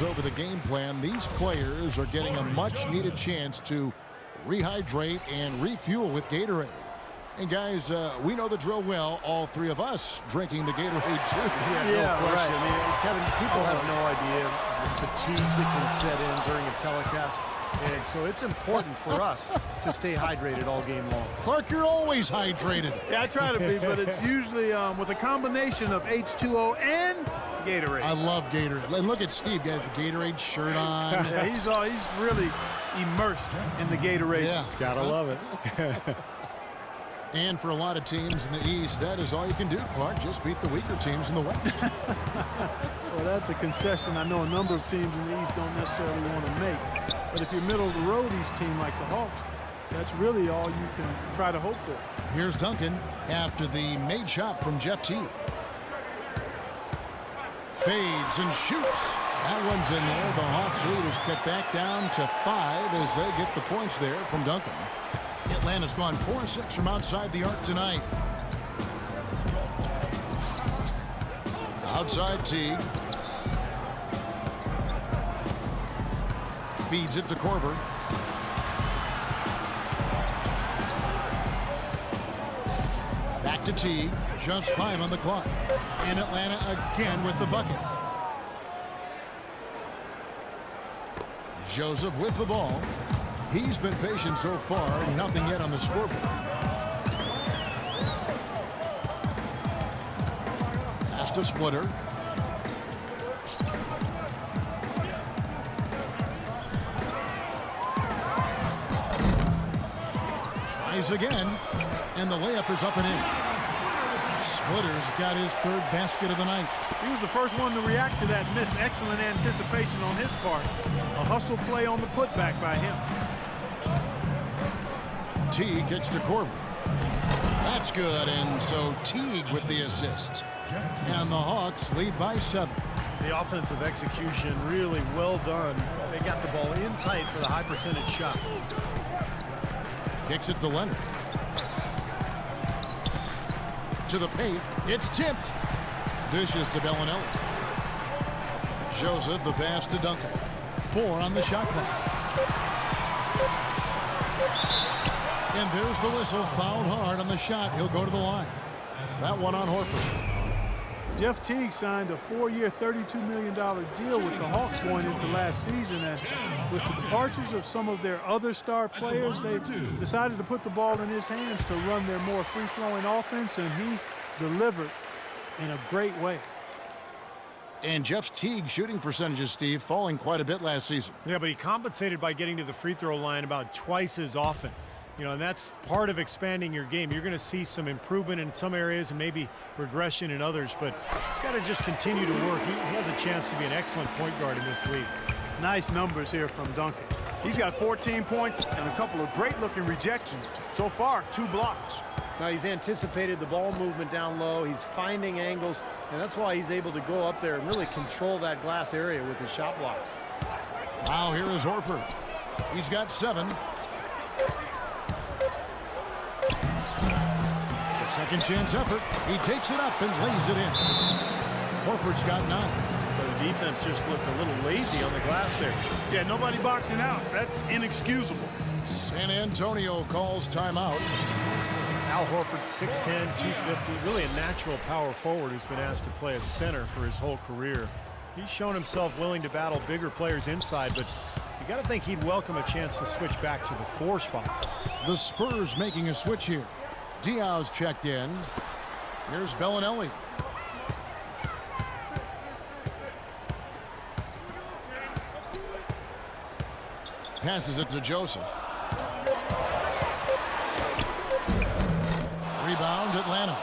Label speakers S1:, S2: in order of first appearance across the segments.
S1: goes over the game plan, these players are getting a much-needed chance to rehydrate and refuel with Gatorade. And guys, we know the drill well. All three of us drinking the Gatorade too.
S2: Yeah, no question. Right. I mean, Kevin, people have no idea the fatigue that can set in during a telecast. And so it's important for us to stay hydrated all game long.
S1: Clark, you're always hydrated.
S3: Yeah, I try to be, but it's usually with a combination of H2O and Gatorade.
S1: I love Gatorade. And look at Steve, got the Gatorade shirt on.
S3: Yeah, he's really immersed in the Gatorade.
S1: Yeah.
S2: Gotta love it.
S1: And for a lot of teams in the East, that is all you can do, Clark. Just beat the weaker teams in the West.
S3: Well, that's a concession I know a number of teams in the East don't necessarily want to make. But if you're middle of the road East team like the Hawks, that's really all you can try to hope for.
S1: Here's Duncan after the made shot from Jeff Teague. Fades and shoots. That one's in there. The Hawks leaders get back down to 5 as they get the points there from Duncan. Atlanta's gone 4-6 from outside the arc tonight. Outside Teague. Feeds it to Korver. Back to Teague. Just 5 on the clock. And Atlanta again with the bucket. Joseph with the ball. He's been patient so far. Nothing yet on the scoreboard. Pass to Splitter. Tries again. And the layup is up and in. Splitter's got his 3rd basket of the night.
S3: He was the first one to react to that miss. Excellent anticipation on his part. A hustle play on the putback by him.
S1: Teague gets to Korver. That's good, and so Teague with the assist. And the Hawks lead by 7.
S2: The offensive execution really well done. They got the ball in tight for the high percentage shot.
S1: Kicks it to Leonard. To the paint. It's tipped. Dishes to Bellinelli. Joseph, the pass to Duncan. 4 on the shot clock. And there's the whistle. Fouled hard on the shot. He'll go to the line. That one on Horford.
S3: Jeff Teague signed a 4-year, $32 million deal with the Hawks going into last season. And with the departures of some of their other star players, they decided to put the ball in his hands to run their more free-flowing offense, and he delivered in a great way.
S1: And Jeff Teague's shooting percentages, Steve, falling quite a bit last season.
S2: Yeah, but he compensated by getting to the free throw line about twice as often. You know, and that's part of expanding your game. You're going to see some improvement in some areas and maybe regression in others, but he's got to just continue to work. He has a chance to be an excellent point guard in this league.
S3: Nice numbers here from Duncan.
S4: He's got 14 points and a couple of great-looking rejections. So far, 2 blocks.
S2: Now, he's anticipated the ball movement down low. He's finding angles, and that's why he's able to go up there and really control that glass area with his shot blocks.
S1: Now here is Horford. He's got 7. A second chance effort. He takes it up and lays it in. Horford's got 9.
S2: But the defense just looked a little lazy on the glass there.
S3: Yeah, nobody boxing out. That's inexcusable.
S1: San Antonio calls timeout.
S2: Al Horford, 6'10", 250, really a natural power forward who's been asked to play at center for his whole career. He's shown himself willing to battle bigger players inside, but you got to think he'd welcome a chance to switch back to the 4 spot.
S1: The Spurs making a switch here. Diaw's checked in. Here's Bellinelli. Passes it to Joseph. Rebound, Atlanta.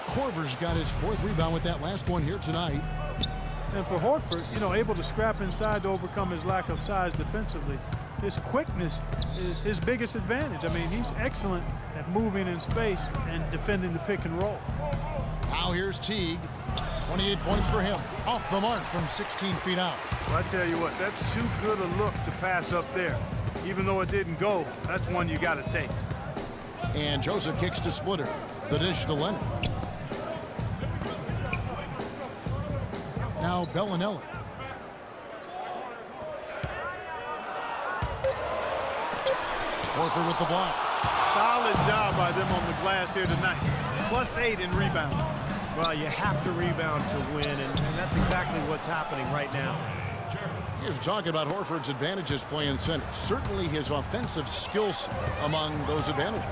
S1: Korver's got his 4th rebound with that last one here tonight.
S3: And for Horford, you know, able to scrap inside to overcome his lack of size defensively. His quickness is his biggest advantage. I mean, he's excellent at moving in space and defending the pick and roll.
S1: Now here's Teague. 28 points for him. Off the mark from 16 feet out.
S3: Well, I tell you what, that's too good a look to pass up there. Even though it didn't go, that's one you got to take.
S1: And Joseph kicks to Splitter. The dish to Leonard. Now Bellinelli. Horford with the block.
S3: Solid job by them on the glass here tonight. +8 in rebound.
S2: Well, you have to rebound to win, and that's exactly what's happening right now.
S1: Here's talking about Horford's advantages playing center. Certainly his offensive skills among those advantages.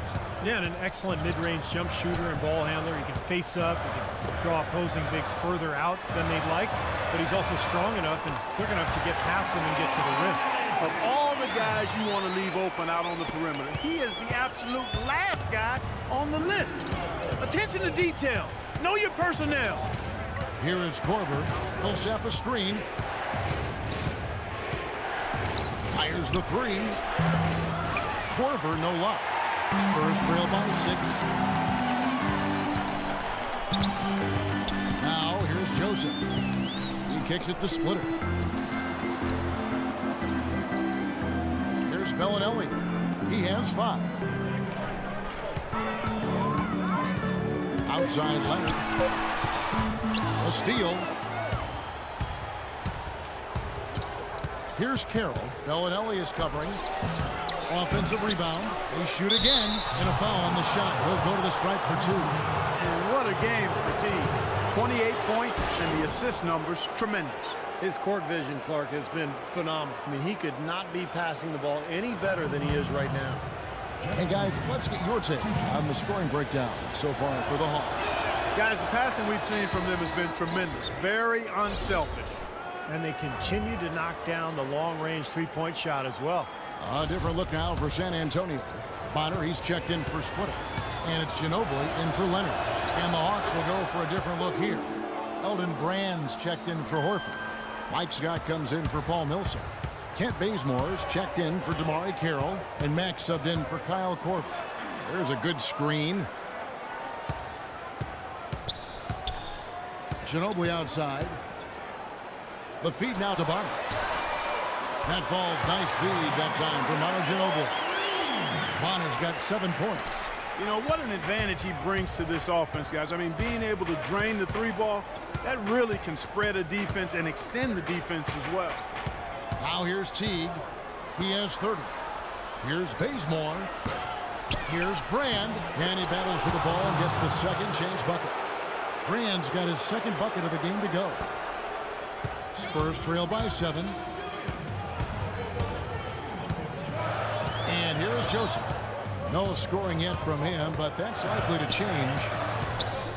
S2: Yeah, and an excellent mid-range jump shooter and ball handler. He can face up, he can draw opposing bigs further out than they'd like, but he's also strong enough and quick enough to get past them and get to the rim.
S3: Of all the guys you want to leave open out on the perimeter, he is the absolute last guy on the list. Attention to detail. Know your personnel.
S1: Here is Korver. He'll set a screen. Fires the three. Korver, no luck. Spurs trail by 6. Now here's Joseph. He kicks it to Splitter. Here's Bellinelli. He has 5. Outside Leonard. A steal. Here's Carroll. Bellinelli is covering. Offensive rebound. They shoot again. And a foul on the shot. He'll go to the stripe for 2.
S3: And what a game for the team. 28 points, and the assist numbers tremendous.
S2: His court vision, Clark, has been phenomenal. I mean, he could not be passing the ball any better than he is right now.
S1: And guys, let's get your take on the scoring breakdown so far for the Hawks.
S3: Guys, the passing we've seen from them has been tremendous. Very unselfish.
S2: And they continue to knock down the long-range three-point shot as well.
S1: A different look now for San Antonio. Bonner, he's checked in for Splitter. And it's Ginobili in for Leonard. And the Hawks will go for a different look here. Elton Brand's checked in for Horford. Mike Scott comes in for Paul Millsap. Kent Bazemore's checked in for Damari Carroll. And Max subbed in for Kyle Korver. There's a good screen. Ginobili outside. The feed now to Bonner. That falls. Nice feed that time for Manu Ginobili. Bonner's got 7 points.
S3: You know, what an advantage he brings to this offense, guys. I mean, being able to drain the 3-ball, that really can spread a defense and extend the defense as well.
S1: Now here's Teague. He has 30. Here's Bazemore. Here's Brand. And he battles for the ball and gets the second chance bucket. Brand's got his second bucket of the game to go. Spurs trail by 7. And here is Joseph. No scoring yet from him, but that's likely to change.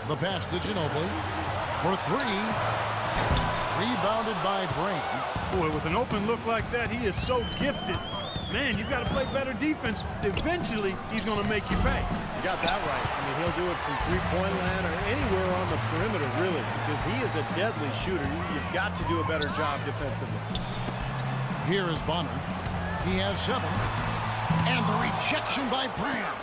S1: The pass to Ginobili for 3. Rebounded by Brand.
S3: Boy, with an open look like that, he is so gifted. Man, you've got to play better defense. Eventually, he's going to make you pay.
S2: You got that right. I mean, he'll do it from three-point land or anywhere on the perimeter, really, because he is a deadly shooter. You've got to do a better job defensively.
S1: Here is Bonner. He has 7. And the rejection by Brand.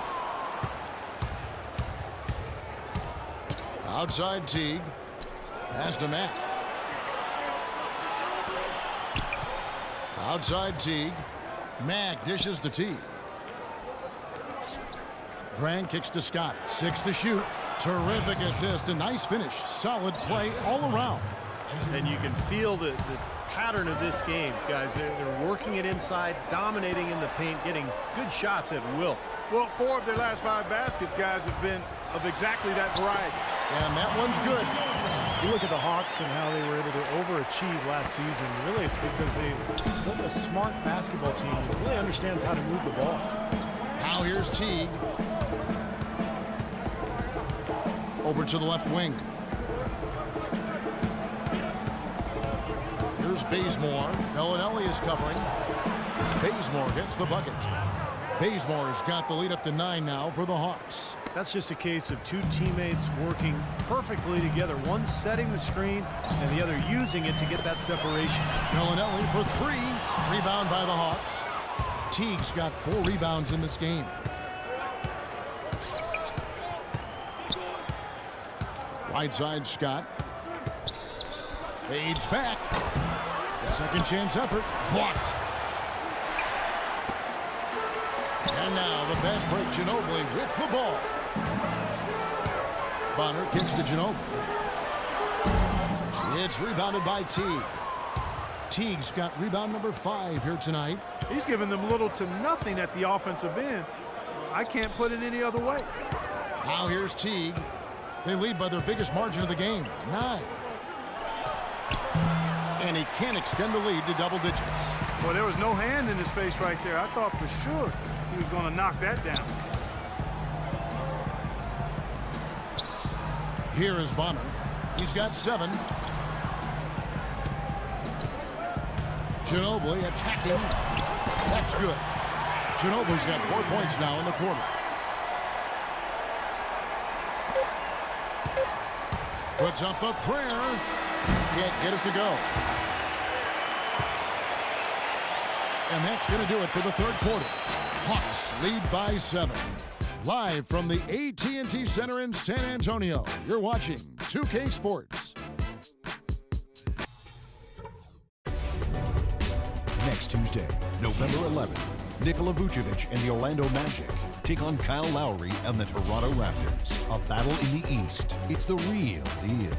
S1: Outside Teague. Pass to Matt. Outside Teague. Mack dishes to Teague. Brand kicks to Scott. 6 to shoot. Terrific assist. A nice finish. Solid play all around.
S2: And you can feel the pattern of this game, guys. They're working it inside, dominating in the paint, getting good shots at will.
S3: Well, 4 of their last 5 baskets, guys, have been of exactly that variety.
S1: And that one's good.
S2: You look at the Hawks and how they were able to overachieve last season. Really, it's because they've built a smart basketball team that really understands how to move the ball.
S1: Now here's Teague. Over to the left wing. Here's Bazemore. Bellinelli is covering. Bazemore gets the bucket. Bazemore's got the lead up to 9 now for the Hawks.
S2: That's just a case of 2 teammates working perfectly together. One setting the screen and the other using it to get that separation.
S1: Bellinelli for 3. Rebound by the Hawks. Teague's got 4 rebounds in this game. Right side Scott. Fades back. The second chance effort. Blocked. And now the fast break. Ginobili with the ball. Bonner kicks to Ginobili. It's rebounded by Teague. Teague's got rebound number 5 here tonight.
S3: He's giving them little to nothing at the offensive end. I can't put it any other way.
S1: Now here's Teague. They lead by their biggest margin of the game, 9. And he can't extend the lead to double digits.
S3: Well, there was no hand in his face right there. I thought for sure he was going to knock that down.
S1: Here is Bonner. He's got 7. Ginobili attacking. That's good. Ginobili's got 4 points now in the quarter. Puts up a prayer. Can't get it to go. And that's going to do it for the third quarter. Hawks lead by 7. Live from the AT&T Center in San Antonio, you're watching 2K Sports.
S5: Next Tuesday, November 11th, Nikola Vucevic and the Orlando Magic take on Kyle Lowry and the Toronto Raptors. A battle in the East. It's the real deal.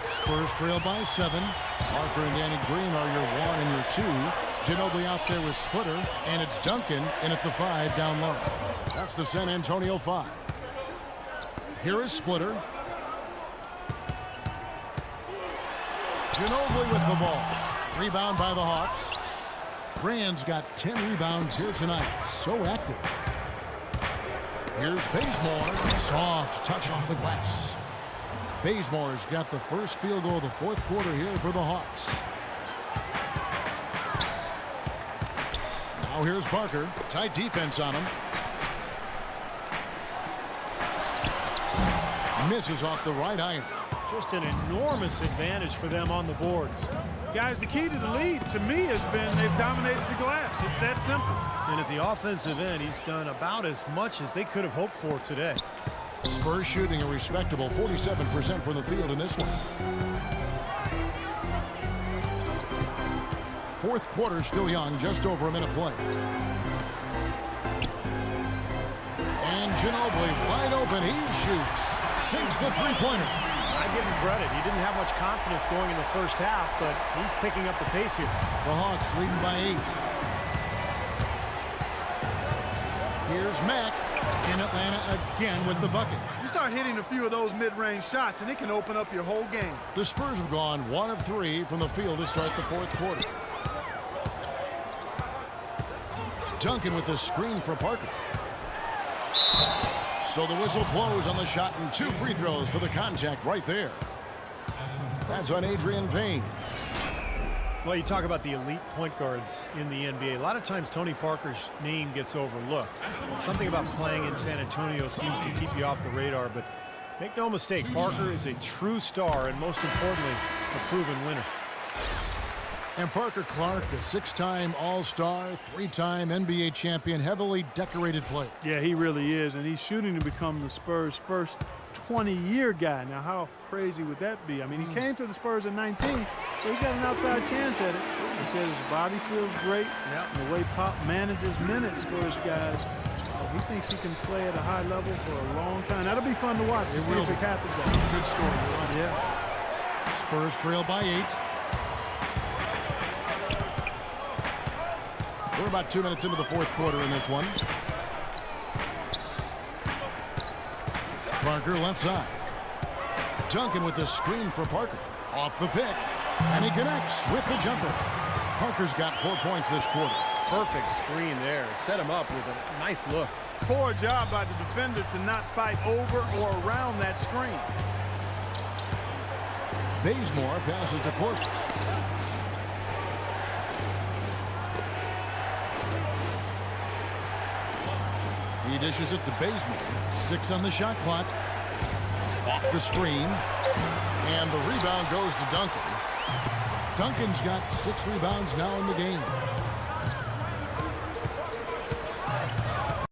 S1: Spurs trail by 7. Parker and Danny Green are your 1 and your 2. Ginobili out there with Splitter, and it's Duncan in at the 5 down low. That's the San Antonio 5. Here is Splitter. Ginobili with the ball. Rebound by the Hawks. Brand's got 10 rebounds here tonight. So active. Here's Bazemore. Soft touch off the glass. Bazemore's got the first field goal of the fourth quarter here for the Hawks. Now here's Parker. Tight defense on him. Misses off the right iron.
S2: Just an enormous advantage for them on the boards.
S3: Guys, the key to the lead, to me, has been they've dominated the glass. It's that simple.
S2: And at the offensive end, he's done about as much as they could have hoped for today.
S1: Spurs shooting a respectable 47% from the field in this one. Fourth quarter still young, just over a minute play. And Ginobili wide open. He shoots. Sinks the three-pointer.
S2: I give him credit. He didn't have much confidence going in the first half, but he's picking up the pace here.
S1: The Hawks leading by 8. Here's Mack. In Atlanta again with the bucket.
S4: You start hitting a few of those mid-range shots, and it can open up your whole game.
S1: The Spurs have gone 1 of 3 from the field to start the fourth quarter. Duncan with the screen for Parker. So the whistle blows on the shot and 2 free throws for the contact right there. That's on Adrian Payne.
S2: Well, you talk about the elite point guards in the NBA. A lot of times Tony Parker's name gets overlooked. Something about playing in San Antonio seems to keep you off the radar, but make no mistake, Parker is a true star and, most importantly, a proven winner.
S1: And Parker Clark, a 6-time All-Star, 3-time NBA champion, heavily decorated player.
S3: Yeah, he really is, and he's shooting to become the Spurs' first 20-year guy. Now, how crazy would that be? I mean, he came to the Spurs at 19, so he's got an outside chance at it. He said his body feels great.
S2: Yep.
S3: And the way Pop manages minutes for his guys, he thinks he can play at a high level for a long time. That'll be fun to watch to see if it happens.
S1: Good story.
S3: Yeah.
S1: Spurs trail by 8. We're about 2 minutes into the fourth quarter in this one. Parker left side. Duncan with the screen for Parker. Off the pick. And he connects with the jumper. Parker's got 4 points this quarter.
S2: Perfect screen there. Set him up with a nice look.
S4: Poor job by the defender to not fight over or around that screen.
S1: Bazemore passes to Porter. He dishes it to Bazemore. 6 on the shot clock. Off the screen. And the rebound goes to Duncan. Duncan's got 6 rebounds now in the game.